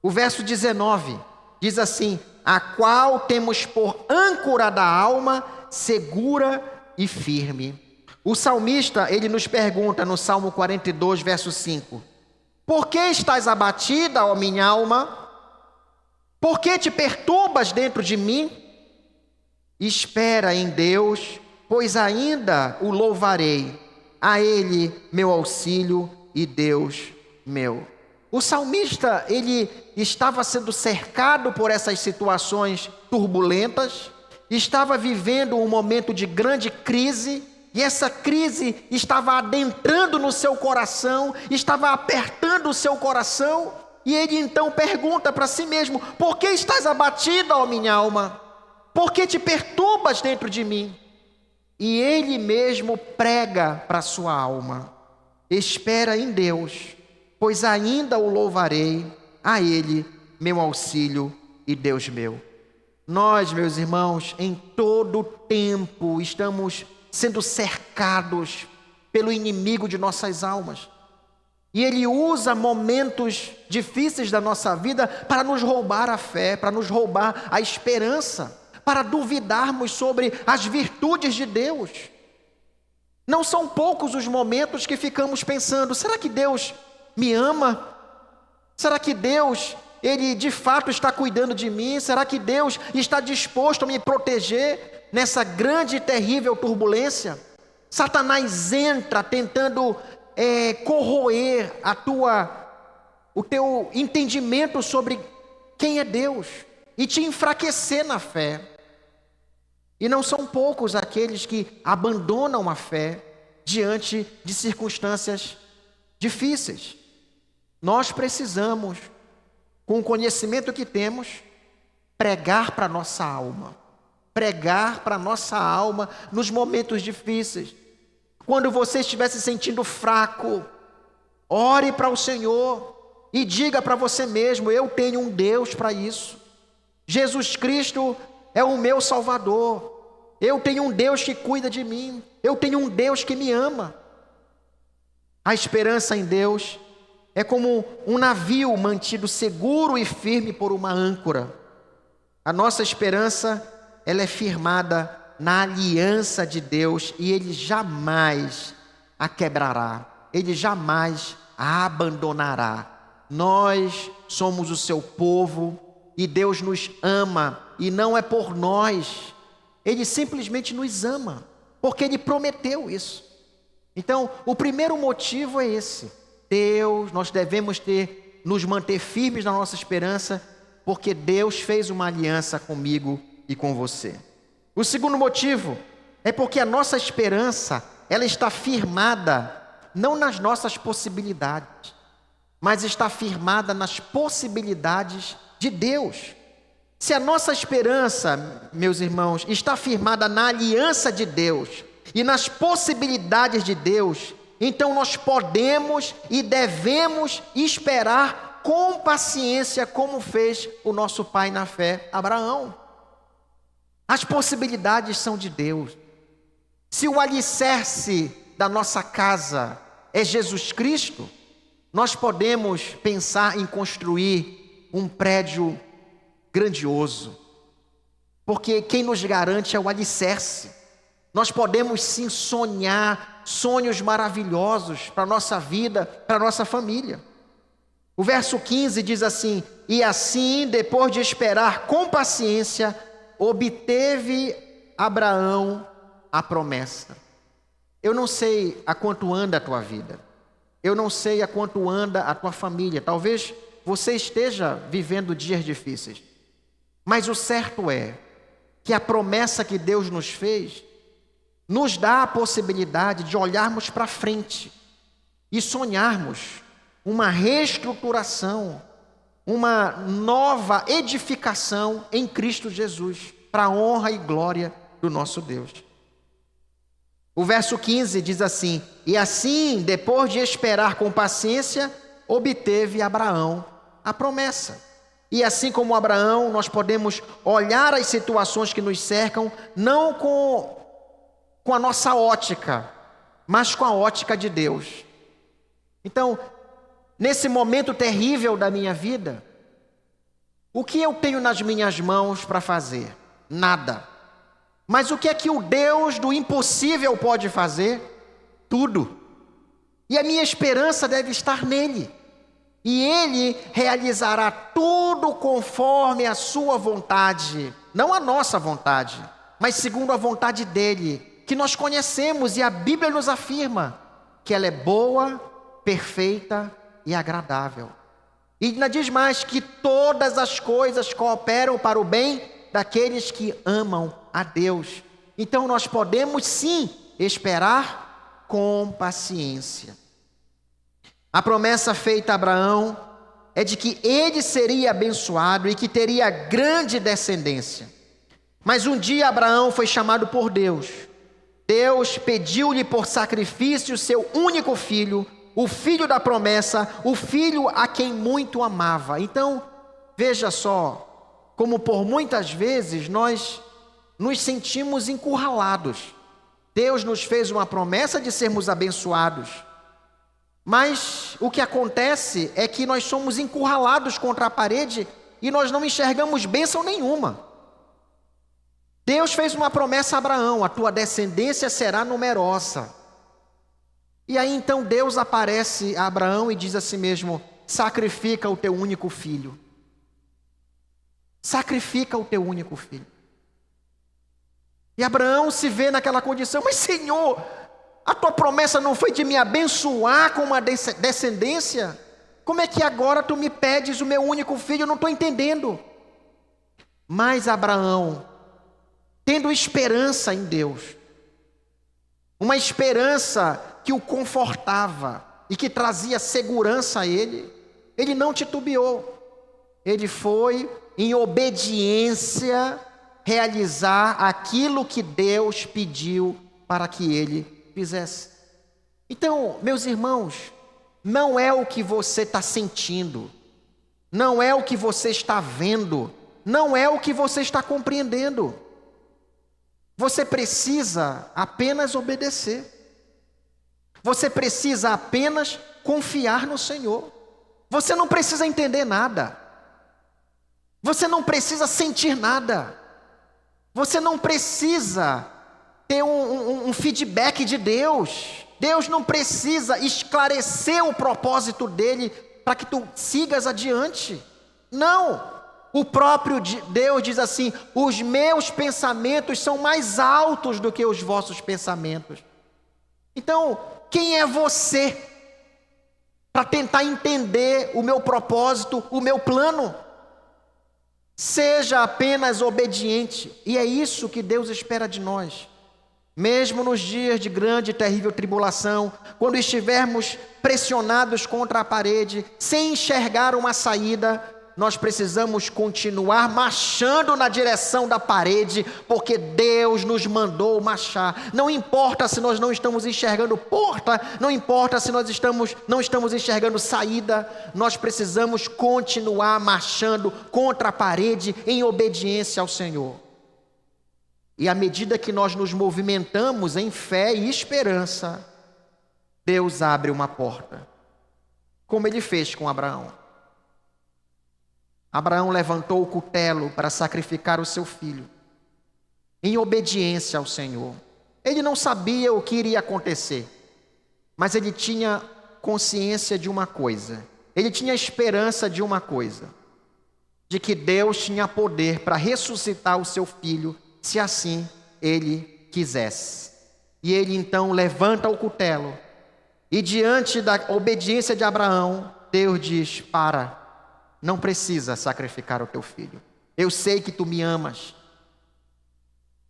O verso 19 diz assim: a qual temos por âncora da alma, segura e firme. O salmista, ele nos pergunta no Salmo 42, verso 5: por que estás abatida, ó minha alma? Por que te perturbas dentro de mim? Espera em Deus, pois ainda o louvarei, a Ele meu auxílio e Deus meu. O salmista, ele estava sendo cercado por essas situações turbulentas, estava vivendo um momento de grande crise, e essa crise estava adentrando no seu coração, estava apertando o seu coração, e ele então pergunta para si mesmo: por que estás abatida, ó minha alma? Por que te perturbas dentro de mim? E ele mesmo prega para a sua alma: espera em Deus, pois ainda o louvarei, a Ele meu auxílio e Deus meu. Nós, meus irmãos, em todo tempo estamos sendo cercados pelo inimigo de nossas almas. E ele usa momentos difíceis da nossa vida para nos roubar a fé, para nos roubar a esperança, para duvidarmos sobre as virtudes de Deus. Não são poucos os momentos que ficamos pensando: será que Deus me ama? Será que Deus, Ele de fato está cuidando de mim? Será que Deus está disposto a me proteger nessa grande e terrível turbulência? Satanás entra tentando corroer o teu entendimento sobre quem é Deus e te enfraquecer na fé. E não são poucos aqueles que abandonam a fé diante de circunstâncias difíceis. Nós precisamos, com o conhecimento que temos, pregar para a nossa alma. Pregar para a nossa alma nos momentos difíceis. Quando você estiver se sentindo fraco, ore para o Senhor e diga para você mesmo: eu tenho um Deus para isso. Jesus Cristo é o meu Salvador. Eu tenho um Deus que cuida de mim. Eu tenho um Deus que me ama. A esperança em Deus é como um navio mantido seguro e firme por uma âncora. A nossa esperança, ela é firmada na aliança de Deus, e Ele jamais a quebrará. Ele jamais a abandonará. Nós somos o seu povo e Deus nos ama, e não é por nós. Ele simplesmente nos ama, porque Ele prometeu isso. Então, o primeiro motivo é esse. Nós devemos nos manter firmes na nossa esperança, porque Deus fez uma aliança comigo e com você. O segundo motivo é porque a nossa esperança, ela está firmada não nas nossas possibilidades, mas está firmada nas possibilidades de Deus. Se a nossa esperança, meus irmãos, está firmada na aliança de Deus e nas possibilidades de Deus, então nós podemos e devemos esperar com paciência, como fez o nosso pai na fé, Abraão. As possibilidades são de Deus. Se o alicerce da nossa casa é Jesus Cristo, nós podemos pensar em construir um prédio grandioso, porque quem nos garante é o alicerce. Nós podemos sim sonhar sonhos maravilhosos para a nossa vida, para a nossa família. O verso 15 diz assim: e assim, depois de esperar com paciência, obteve Abraão a promessa. Eu não sei a quanto anda a tua vida. Eu não sei a quanto anda a tua família. Talvez você esteja vivendo dias difíceis. Mas o certo é que a promessa que Deus nos fez nos dá a possibilidade de olharmos para frente e sonharmos uma reestruturação, uma nova edificação em Cristo Jesus, para a honra e glória do nosso Deus. O verso 15 diz assim: e assim, depois de esperar com paciência, obteve Abraão a promessa. E assim como Abraão, nós podemos olhar as situações que nos cercam, não com a nossa ótica, mas com a ótica de Deus. Então, nesse momento terrível da minha vida, o que eu tenho nas minhas mãos para fazer? Nada. Mas o que é que o Deus do impossível pode fazer? Tudo. E a minha esperança deve estar nele. E ele realizará tudo conforme a sua vontade. Não a nossa vontade, mas segundo a vontade dele. que nós conhecemos e a Bíblia nos afirma que ela é boa, perfeita e agradável. E ainda diz mais que todas as coisas cooperam para o bem daqueles que amam a Deus. Então nós podemos sim esperar com paciência. A promessa feita a Abraão é de que ele seria abençoado e que teria grande descendência. Mas um dia Abraão foi chamado por Deus. Deus pediu-lhe por sacrifício o seu único filho, o filho da promessa, o filho a quem muito amava. Então, veja só, como por muitas vezes nós nos sentimos encurralados. Deus nos fez uma promessa de sermos abençoados. Mas o que acontece é que nós somos encurralados contra a parede e nós não enxergamos bênção nenhuma. Deus fez uma promessa a Abraão: a tua descendência será numerosa. E aí então Deus aparece a Abraão e diz a si mesmo: sacrifica o teu único filho. Sacrifica o teu único filho. E Abraão se vê naquela condição: mas Senhor, a tua promessa não foi de me abençoar com uma descendência? Como é que agora tu me pedes o meu único filho? Eu não estou entendendo. Mas Abraão, tendo esperança em Deus, uma esperança que o confortava e que trazia segurança a ele, ele não titubeou. Ele foi em obediência realizar aquilo que Deus pediu para que ele fizesse. Então, meus irmãos, não é o que você está sentindo, não é o que você está vendo, não é o que você está compreendendo. Você precisa apenas obedecer. Você precisa apenas confiar no Senhor. Você não precisa entender nada. Você não precisa sentir nada. Você não precisa ter um feedback de Deus. Deus não precisa esclarecer o propósito dele para que tu sigas adiante. Não. O próprio Deus diz assim: os meus pensamentos são mais altos do que os vossos pensamentos. Então, quem é você para tentar entender o meu propósito, o meu plano? Seja apenas obediente. E é isso que Deus espera de nós. Mesmo nos dias de grande e terrível tribulação, quando estivermos pressionados contra a parede, sem enxergar uma saída, nós precisamos continuar marchando na direção da parede, porque Deus nos mandou marchar. Não importa se nós não estamos enxergando porta, não importa se nós não estamos enxergando saída, nós precisamos continuar marchando contra a parede em obediência ao Senhor. E à medida que nós nos movimentamos em fé e esperança, Deus abre uma porta, como ele fez com Abraão. Abraão levantou o cutelo para sacrificar o seu filho, em obediência ao Senhor. Ele não sabia o que iria acontecer, mas ele tinha consciência de uma coisa, ele tinha esperança de uma coisa, de que Deus tinha poder para ressuscitar o seu filho, se assim ele quisesse. E ele então levanta o cutelo, e diante da obediência de Abraão, Deus diz: para, não precisa sacrificar o teu filho. Eu sei que tu me amas.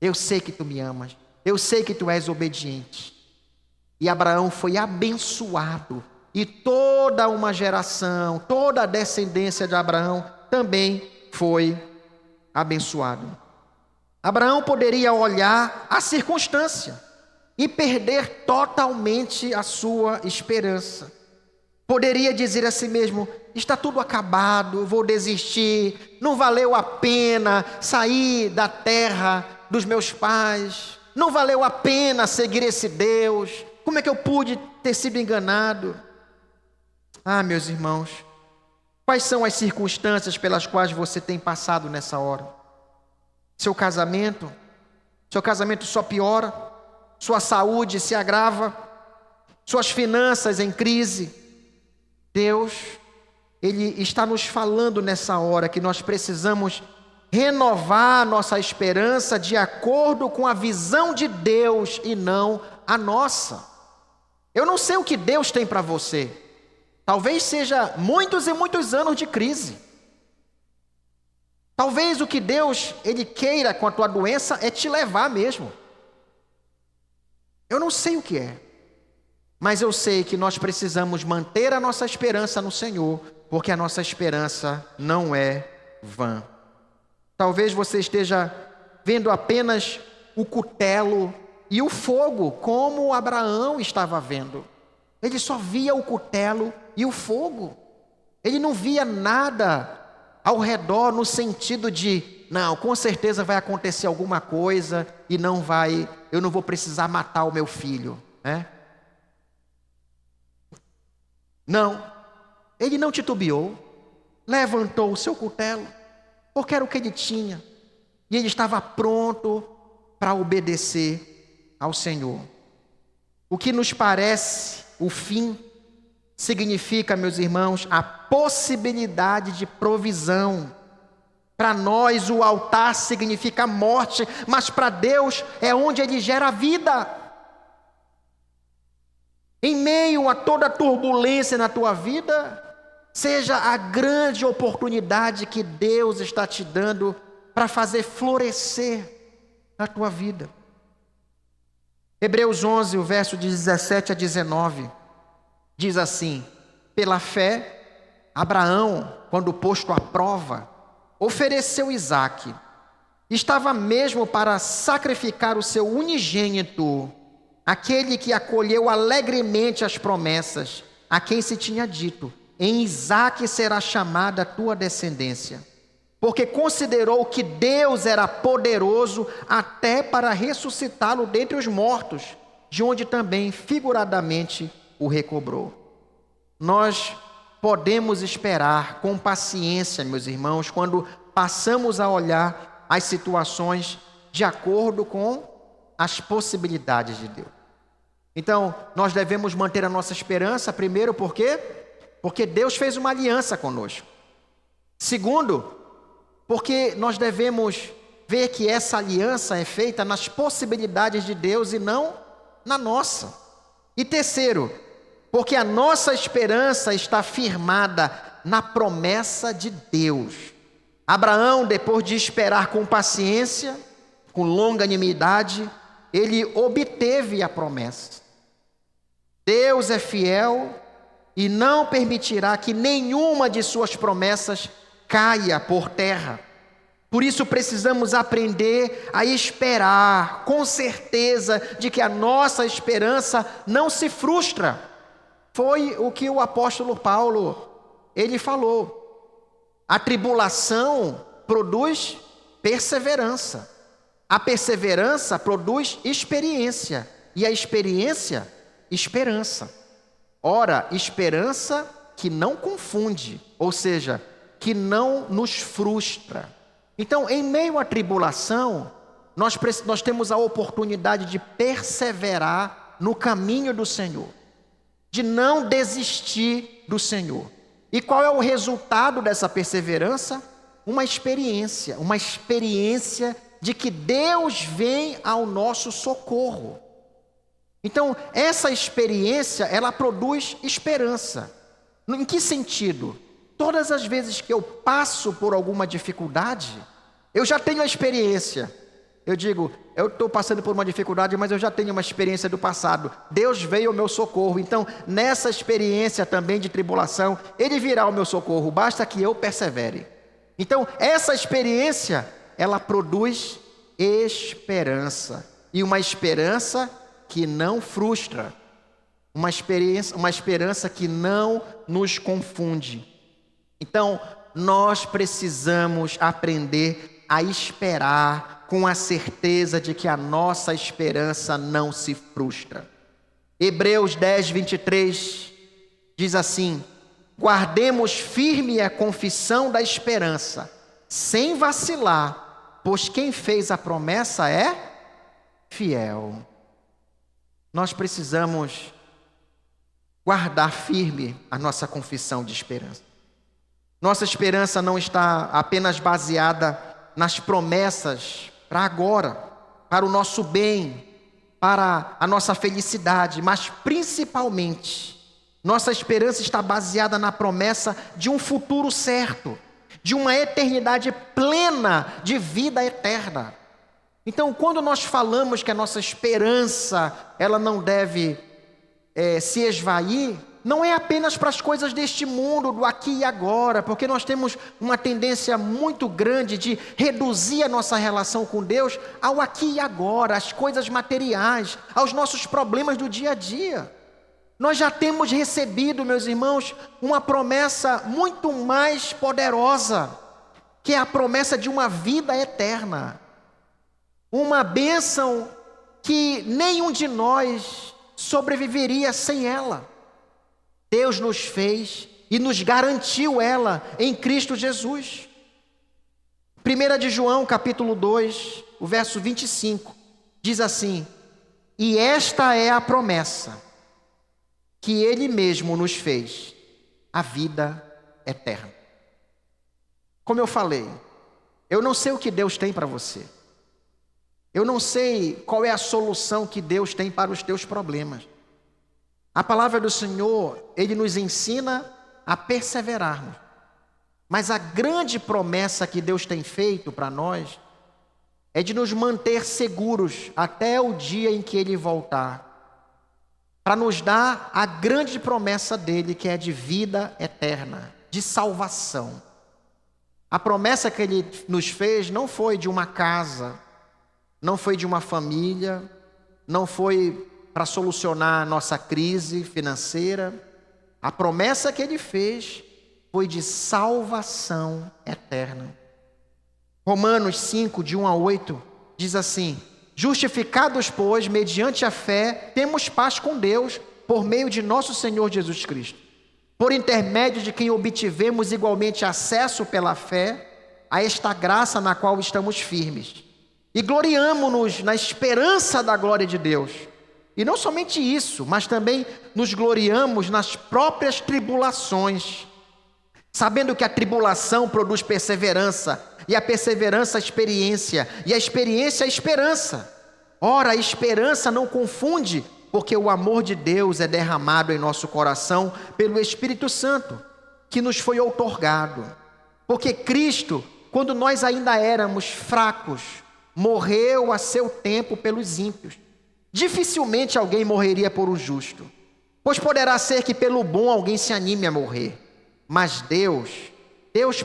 Eu sei que tu me amas. Eu sei que tu és obediente. E Abraão foi abençoado. E toda uma geração, toda a descendência de Abraão também foi abençoado. Abraão poderia olhar a circunstância e perder totalmente a sua esperança. Poderia dizer a si mesmo: está tudo acabado, vou desistir, não valeu a pena sair da terra dos meus pais, não valeu a pena seguir esse Deus, como é que eu pude ter sido enganado? Ah, meus irmãos, quais são as circunstâncias pelas quais você tem passado nessa hora? Seu casamento só piora, sua saúde se agrava, suas finanças em crise. Deus, Ele está nos falando nessa hora que nós precisamos renovar a nossa esperança de acordo com a visão de Deus e não a nossa. Eu não sei o que Deus tem para você. Talvez seja muitos e muitos anos de crise. Talvez o que Deus ele queira com a tua doença é te levar mesmo. Eu não sei o que é, mas eu sei que nós precisamos manter a nossa esperança no Senhor, porque a nossa esperança não é vã. Talvez você esteja vendo apenas o cutelo e o fogo, como Abraão estava vendo. Ele só via o cutelo e o fogo. Ele não via nada ao redor no sentido de, não, com certeza vai acontecer alguma coisa e eu não vou precisar matar o meu filho, né? Não, ele não titubeou, levantou o seu cutelo, porque era o que ele tinha, e ele estava pronto para obedecer ao Senhor. O que nos parece o fim significa, meus irmãos, a possibilidade de provisão. Para nós o altar significa morte, mas para Deus é onde Ele gera vida. Em meio a toda a turbulência na tua vida, seja a grande oportunidade que Deus está te dando para fazer florescer a tua vida. Hebreus 11, o verso de 17 a 19, diz assim: pela fé, Abraão, quando posto à prova, ofereceu Isaque. Estava mesmo para sacrificar o seu unigênito, aquele que acolheu alegremente as promessas, a quem se tinha dito: em Isaque será chamada a tua descendência. Porque considerou que Deus era poderoso até para ressuscitá-lo dentre os mortos, de onde também figuradamente o recobrou. Nós podemos esperar com paciência, meus irmãos, quando passamos a olhar as situações de acordo com as possibilidades de Deus. Então, nós devemos manter a nossa esperança, primeiro, por quê? Porque Deus fez uma aliança conosco. Segundo, porque nós devemos ver que essa aliança é feita nas possibilidades de Deus e não na nossa. E terceiro, porque a nossa esperança está firmada na promessa de Deus. Abraão, depois de esperar com paciência, com longanimidade, ele obteve a promessa. Deus é fiel e não permitirá que nenhuma de suas promessas caia por terra. Por isso precisamos aprender a esperar com certeza de que a nossa esperança não se frustra. Foi o que o apóstolo Paulo, ele falou. A tribulação produz perseverança. A perseverança produz experiência. E a experiência, esperança. Ora, esperança que não confunde, ou seja, que não nos frustra. Então, em meio à tribulação, nós temos a oportunidade de perseverar no caminho do Senhor, de não desistir do Senhor. E qual é o resultado dessa perseverança? Uma experiência de que Deus vem ao nosso socorro. Então, essa experiência, ela produz esperança. Em que sentido? Todas as vezes que eu passo por alguma dificuldade, eu já tenho a experiência. Eu digo, eu estou passando por uma dificuldade, mas eu já tenho uma experiência do passado. Deus veio ao meu socorro. Então, nessa experiência também de tribulação, Ele virá ao meu socorro. Basta que eu persevere. Então, essa experiência, ela produz esperança. E uma esperança que não frustra. Uma esperança que não nos confunde. Então, nós precisamos aprender a esperar com a certeza de que a nossa esperança não se frustra. Hebreus 10, 23 diz assim: guardemos firme a confissão da esperança, sem vacilar, pois quem fez a promessa é fiel. Nós precisamos guardar firme a nossa confissão de esperança. Nossa esperança não está apenas baseada nas promessas para agora, para o nosso bem, para a nossa felicidade, mas principalmente, nossa esperança está baseada na promessa de um futuro certo, de uma eternidade plena de vida eterna. Então, quando nós falamos que a nossa esperança, ela não deve se esvair, não é apenas para as coisas deste mundo, do aqui e agora, porque nós temos uma tendência muito grande de reduzir a nossa relação com Deus ao aqui e agora, às coisas materiais, aos nossos problemas do dia a dia. Nós já temos recebido, meus irmãos, uma promessa muito mais poderosa, que é a promessa de uma vida eterna. Uma bênção que nenhum de nós sobreviveria sem ela. Deus nos fez e nos garantiu ela em Cristo Jesus. 1 de João, capítulo 2, o verso 25, diz assim: e esta é a promessa que Ele mesmo nos fez, a vida eterna. Como eu falei, eu não sei o que Deus tem para você. Eu não sei qual é a solução que Deus tem para os teus problemas. A palavra do Senhor, Ele nos ensina a perseverarmos. Mas a grande promessa que Deus tem feito para nós é de nos manter seguros até o dia em que Ele voltar, para nos dar a grande promessa dEle, que é de vida eterna, de salvação. A promessa que Ele nos fez não foi de uma casa, não foi de uma família, não foi para solucionar a nossa crise financeira. A promessa que Ele fez foi de salvação eterna. Romanos 5, de 1 a 8, diz assim: justificados, pois, mediante a fé, temos paz com Deus, por meio de nosso Senhor Jesus Cristo, por intermédio de quem obtivemos igualmente acesso pela fé a esta graça na qual estamos firmes. E gloriamo-nos na esperança da glória de Deus. E não somente isso, mas também nos gloriamos nas próprias tribulações, sabendo que a tribulação produz perseverança, e a perseverança, a experiência, e a experiência, a esperança. Ora, a esperança não confunde, porque o amor de Deus é derramado em nosso coração pelo Espírito Santo, que nos foi outorgado. Porque Cristo, quando nós ainda éramos fracos, morreu a seu tempo pelos ímpios. Dificilmente alguém morreria por um justo, pois poderá ser que pelo bom alguém se anime a morrer. Mas Deus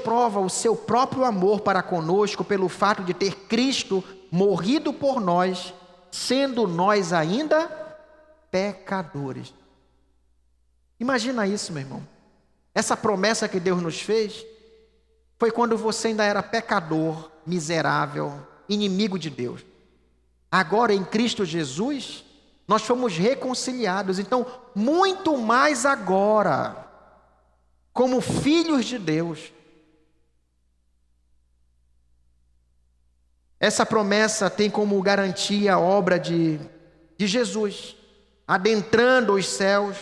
prova o seu próprio amor para conosco pelo fato de ter Cristo morrido por nós, sendo nós ainda pecadores. Imagina isso, meu irmão. Essa promessa que Deus nos fez foi quando você ainda era pecador, miserável, inimigo de Deus. Agora, em Cristo Jesus, nós fomos reconciliados. Então, muito mais agora, como filhos de Deus. Essa promessa tem como garantia a obra de Jesus, adentrando os céus,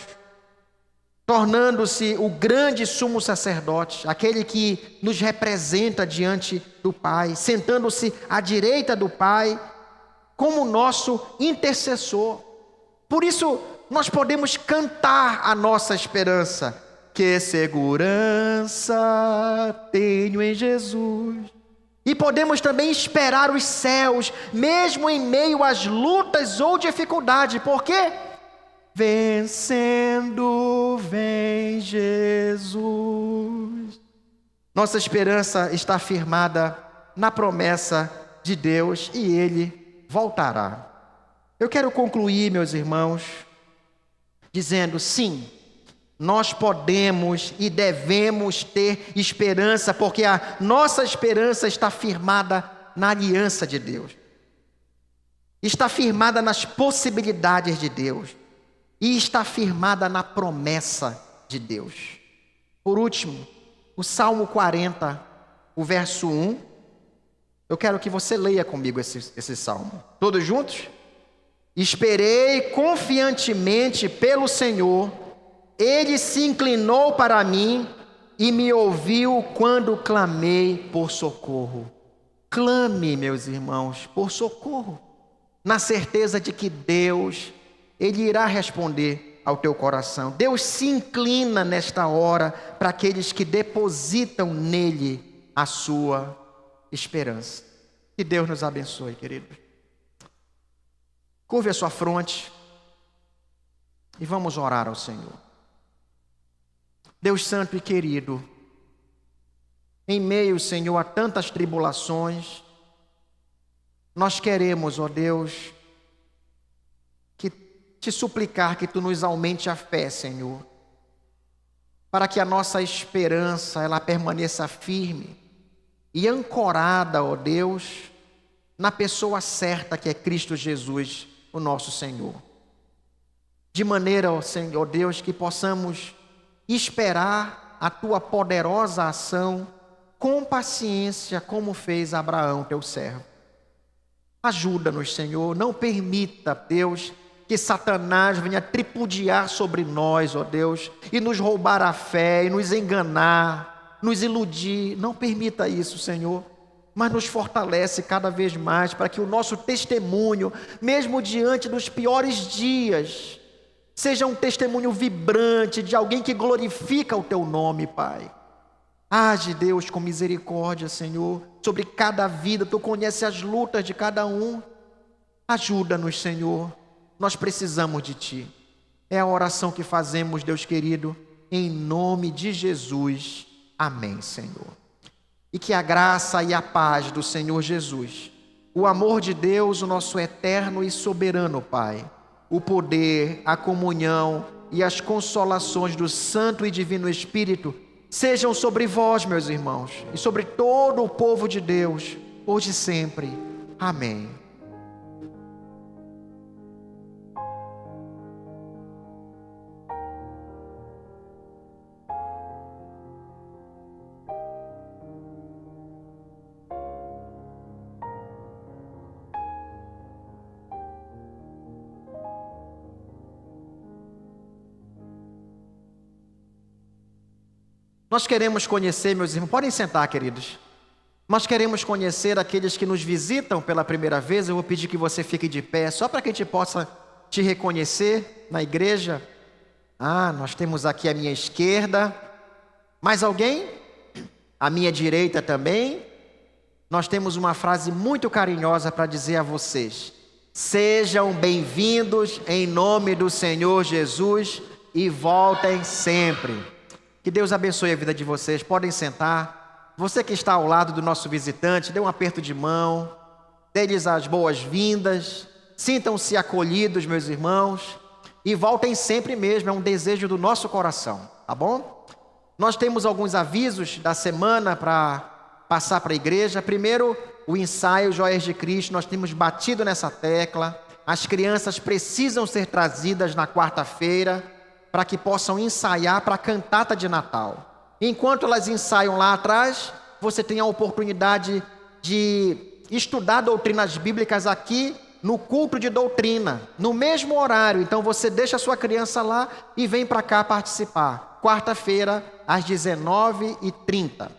tornando-se o grande sumo sacerdote, aquele que nos representa diante do Pai, sentando-se à direita do Pai, como nosso intercessor. Por isso, nós podemos cantar a nossa esperança. Que segurança tenho em Jesus. E podemos também esperar os céus, mesmo em meio às lutas ou dificuldades. Por quê? Vencendo vem Jesus. Nossa esperança está firmada na promessa de Deus e Ele voltará. Eu quero concluir, meus irmãos, dizendo: sim, nós podemos e devemos ter esperança, porque a nossa esperança está firmada na aliança de Deus, está firmada nas possibilidades de Deus e está firmada na promessa de Deus. Por último, o Salmo 40, o verso 1. Eu quero que você leia comigo esse salmo. Todos juntos? Esperei confiantemente pelo Senhor, Ele se inclinou para mim e me ouviu quando clamei por socorro. Clame, meus irmãos, por socorro, na certeza de que Deus, Ele irá responder ao teu coração. Deus se inclina nesta hora para aqueles que depositam nele a sua esperança. Que Deus nos abençoe, queridos. Curve a sua fronte e vamos orar ao Senhor. Deus santo e querido, em meio, Senhor, a tantas tribulações, nós queremos, ó Deus, te suplicar que Tu nos aumente a fé, Senhor, para que a nossa esperança, ela permaneça firme e ancorada, ó Deus, na pessoa certa que é Cristo Jesus, o nosso Senhor. De maneira, ó Senhor Deus, que possamos esperar a Tua poderosa ação com paciência, como fez Abraão, Teu servo. Ajuda-nos, Senhor, não permita, Deus, que Satanás venha tripudiar sobre nós, ó Deus, e nos roubar a fé, e nos enganar, nos iludir. Não permita isso, Senhor, mas nos fortalece cada vez mais para que o nosso testemunho, mesmo diante dos piores dias, seja um testemunho vibrante de alguém que glorifica o Teu nome, Pai. Age, Deus, com misericórdia, Senhor, sobre cada vida. Tu conheces as lutas de cada um. Ajuda-nos, Senhor. Nós precisamos de Ti. É a oração que fazemos, Deus querido, em nome de Jesus. Amém, Senhor. E que a graça e a paz do Senhor Jesus, o amor de Deus, o nosso eterno e soberano Pai, o poder, a comunhão e as consolações do Santo e Divino Espírito sejam sobre vós, meus irmãos, e sobre todo o povo de Deus, hoje e sempre. Amém. Nós queremos conhecer, meus irmãos, podem sentar, queridos. Nós queremos conhecer aqueles que nos visitam pela primeira vez. Eu vou pedir que você fique de pé, só para que a gente possa te reconhecer na igreja. Nós temos aqui à minha esquerda. Mais alguém? À minha direita também. Nós temos uma frase muito carinhosa para dizer a vocês. Sejam bem-vindos em nome do Senhor Jesus e voltem sempre. Que Deus abençoe a vida de vocês. Podem sentar. Você que está ao lado do nosso visitante, dê um aperto de mão, dê-lhes as boas-vindas, sintam-se acolhidos, meus irmãos, e voltem sempre mesmo, é um desejo do nosso coração, tá bom? Nós temos alguns avisos da semana para passar para a igreja. Primeiro, o ensaio Joias de Cristo, nós temos batido nessa tecla. As crianças precisam ser trazidas na quarta-feira, para que possam ensaiar para a cantata de Natal. Enquanto elas ensaiam lá atrás, você tem a oportunidade de estudar doutrinas bíblicas aqui no culto de doutrina, no mesmo horário. Então você deixa a sua criança lá e vem para cá participar. Quarta-feira, às 19h30.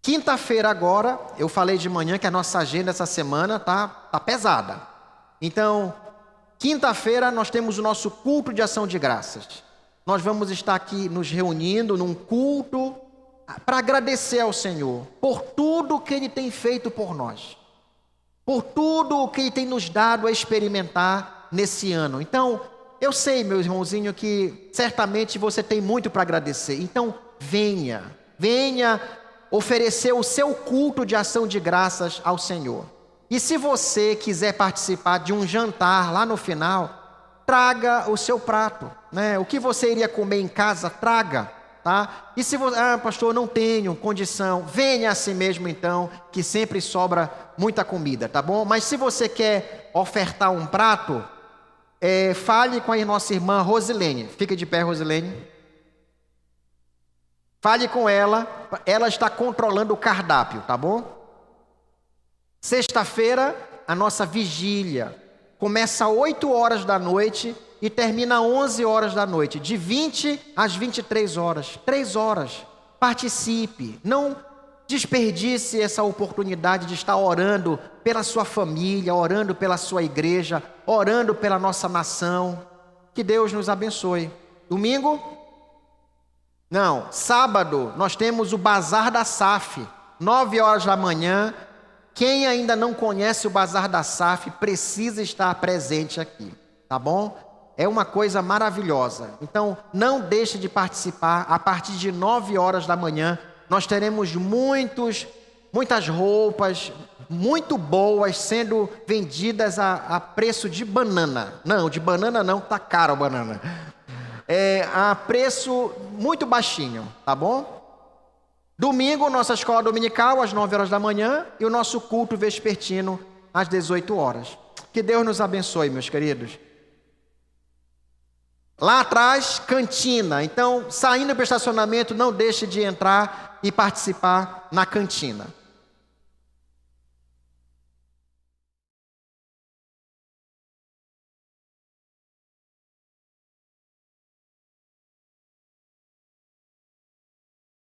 Quinta-feira agora, eu falei de manhã que a nossa agenda essa semana tá pesada. Então, quinta-feira nós temos o nosso culto de ação de graças. Nós vamos estar aqui nos reunindo num culto para agradecer ao Senhor por tudo que Ele tem feito por nós, por tudo o que Ele tem nos dado a experimentar nesse ano. Então, eu sei, meu irmãozinho, que certamente você tem muito para agradecer. Então, venha oferecer o seu culto de ação de graças ao Senhor. E se você quiser participar de um jantar lá no final, traga o seu prato, né? O que você iria comer em casa, traga, tá? E se você, pastor, não tenho condição, venha assim mesmo então, que sempre sobra muita comida, tá bom? Mas se você quer ofertar um prato, fale com a nossa irmã Rosilene. Fica de pé, Rosilene. Fale com ela está controlando o cardápio, tá bom? Sexta-feira, a nossa vigília começa às 8 horas da noite e termina às 11 horas da noite, de 20 às 23 horas, 3 horas. Participe, não desperdice essa oportunidade de estar orando pela sua família, orando pela sua igreja, orando pela nossa nação. Que Deus nos abençoe. Domingo? Não, sábado nós temos o Bazar da SAF, 9 horas da manhã. Quem ainda não conhece o Bazar da SAF precisa estar presente aqui, tá bom? É uma coisa maravilhosa. Então, não deixe de participar. A partir de 9 horas da manhã, nós teremos muitas roupas muito boas sendo vendidas a preço de banana. Não, de banana não, tá caro a banana. A preço muito baixinho, tá bom? Domingo, nossa escola dominical, às 9 horas da manhã, e o nosso culto vespertino, às 18 horas. Que Deus nos abençoe, meus queridos. Lá atrás, cantina. Então, saindo para o estacionamento, não deixe de entrar e participar na cantina.